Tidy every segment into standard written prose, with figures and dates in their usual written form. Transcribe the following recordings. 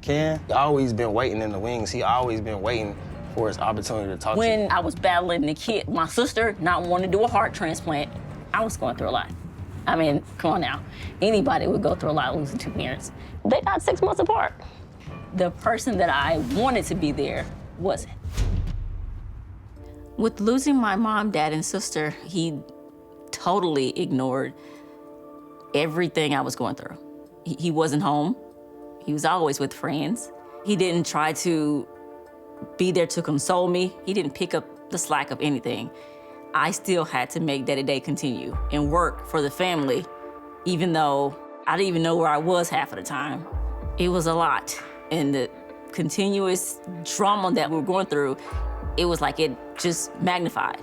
Ken, he always been waiting in the wings. He always been waiting for his opportunity to talk to you. When I was battling the kid, my sister not wanting to do a heart transplant, I was going through a lot. I mean, come on now. Anybody would go through a lot losing two parents. They got 6 months apart. The person that I wanted to be there wasn't. With losing my mom, dad, and sister, he totally ignored everything I was going through. He wasn't home. He was always with friends. He didn't try to be there to console me. He didn't pick up the slack of anything. I still had to make day-to-day continue and work for the family, even though I didn't even know where I was half of the time. It was a lot. And the continuous trauma that we were going through, it was like it just magnified.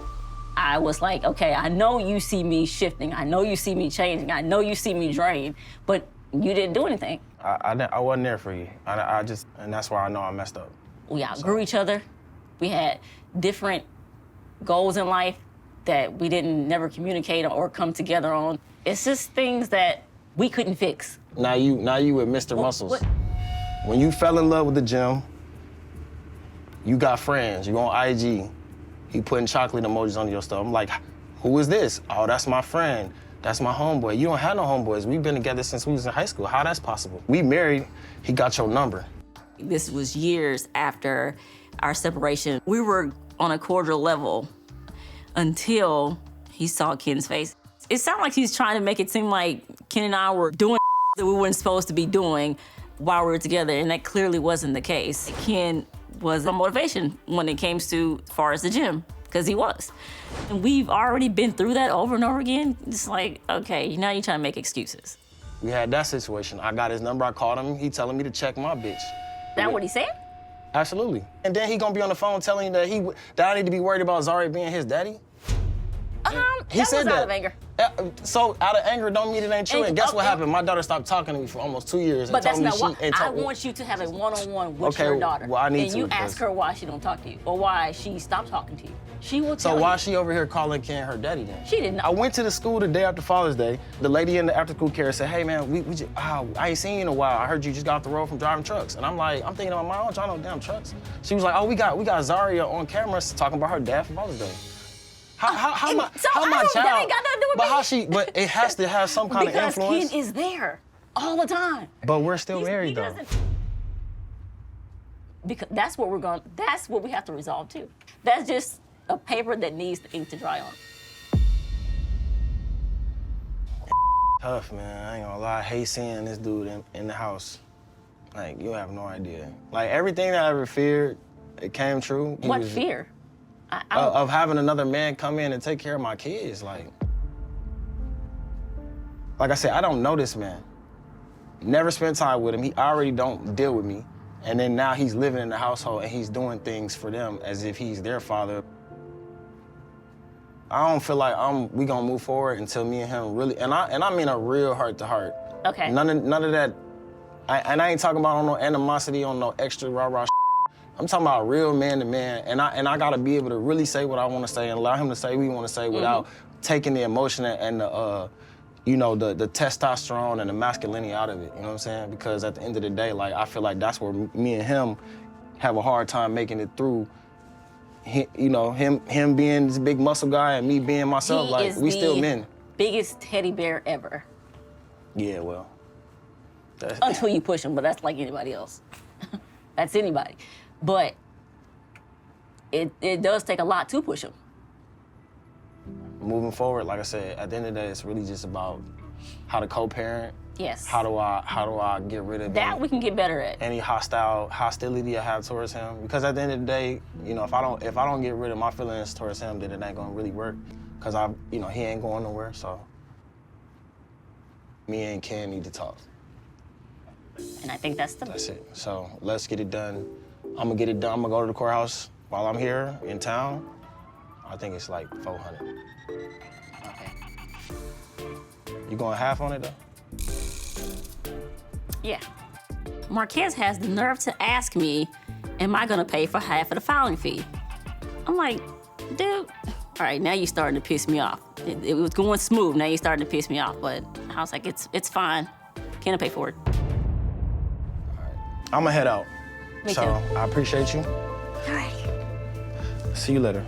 I was like, okay, I know you see me shifting. I know you see me changing. I know you see me drained, but you didn't do anything. I wasn't there for you. And that's why I know I messed up. We outgrew each other. We had different goals in life that we didn't never communicate or come together on. It's just things that we couldn't fix. Now you with Mr. Muscles. What? When you fell in love with the gym, you got friends, you on IG, he putting chocolate emojis on your stuff. I'm like, who is this? Oh, that's my friend. That's my homeboy. You don't have no homeboys. We've been together since we was in high school. How that's possible? We married, he got your number. This was years after our separation. We were on a cordial level until he saw Ken's face. It sounded like he's trying to make it seem like Ken and I were doing that we weren't supposed to be doing while we were together, and that clearly wasn't the case. Ken was a motivation when it came to as far as the gym, because he was. And we've already been through that over and over again. It's like, okay, now you're trying to make excuses. We had that situation. I got his number, I called him, he telling me to check my bitch. That what he said? Absolutely. And then he gonna be on the phone telling you that I need to be worried about Zari being his daddy? He that said was that. out of anger. So out of anger don't mean it ain't true. And guess what okay. happened? My daughter stopped talking to me for almost 2 years. But that's and not told me why. I want you to have a one-on-one with your daughter. Well, I need and to, you ask her why she don't talk to you or why she stopped talking to you. She will tell So why you. is she over here calling Ken her daddy then? She didn't know. I went to the school the day after Father's Day. The lady in the after-school care said, hey man, I ain't seen you in a while. I heard you just got off the road from driving trucks. And I'm thinking about I don't drive no damn trucks. She was like, oh, we got Zaria on camera talking about her dad for Father's Day. How my child? That ain't got nothing to do with but me. how she? But it has to have some kind of influence. Because Ken is there all the time. But we're still married though. Because that's what we have to resolve too. That's just a paper that needs the ink to dry on. Tough, man. I ain't gonna lie. I hate seeing this dude in the house. Like, you have no idea. Like, everything that I ever feared, it came true. What fear? Of having another man come in and take care of my kids. Like I said, I don't know this man. Never spent time with him. He already don't deal with me. And then now he's living in the household and he's doing things for them as if he's their father. I don't feel like we gonna move forward until me and him really, and I mean a real heart to heart. Okay. None of that, and I ain't talking about on no animosity, on no extra rah-rah shit. I'm talking about real man to man, and I gotta be able to really say what I wanna say and allow him to say what he wanna say without taking the emotion and the, the testosterone and the masculinity out of it, you know what I'm saying? Because at the end of the day, like, I feel like that's where me and him have a hard time making it through. Him being this big muscle guy and me being myself, like, we still men. Biggest teddy bear ever. Yeah, well. Until you push him, but that's like anybody else. That's anybody. But it does take a lot to push him. Moving forward, like I said, at the end of the day, it's really just about how to co-parent. Yes. How do I get rid of that? We can get better at any hostility I have towards him? Because at the end of the day, if I don't get rid of my feelings towards him, then it ain't gonna really work. Cause he ain't going nowhere. So me and Ken need to talk. And I think that's it. So let's get it done. I'm gonna get it done. I'm gonna go to the courthouse while I'm here in town. I think it's like $400. Okay. You going half on it though? Yeah. Marques has the nerve to ask me, am I gonna pay for half of the filing fee? I'm like, dude, all right, now you're starting to piss me off. It was going smooth, now you're starting to piss me off, but I was like, it's fine. Can I pay for it? I'ma head out. Me so too. I appreciate you. All right. See you later.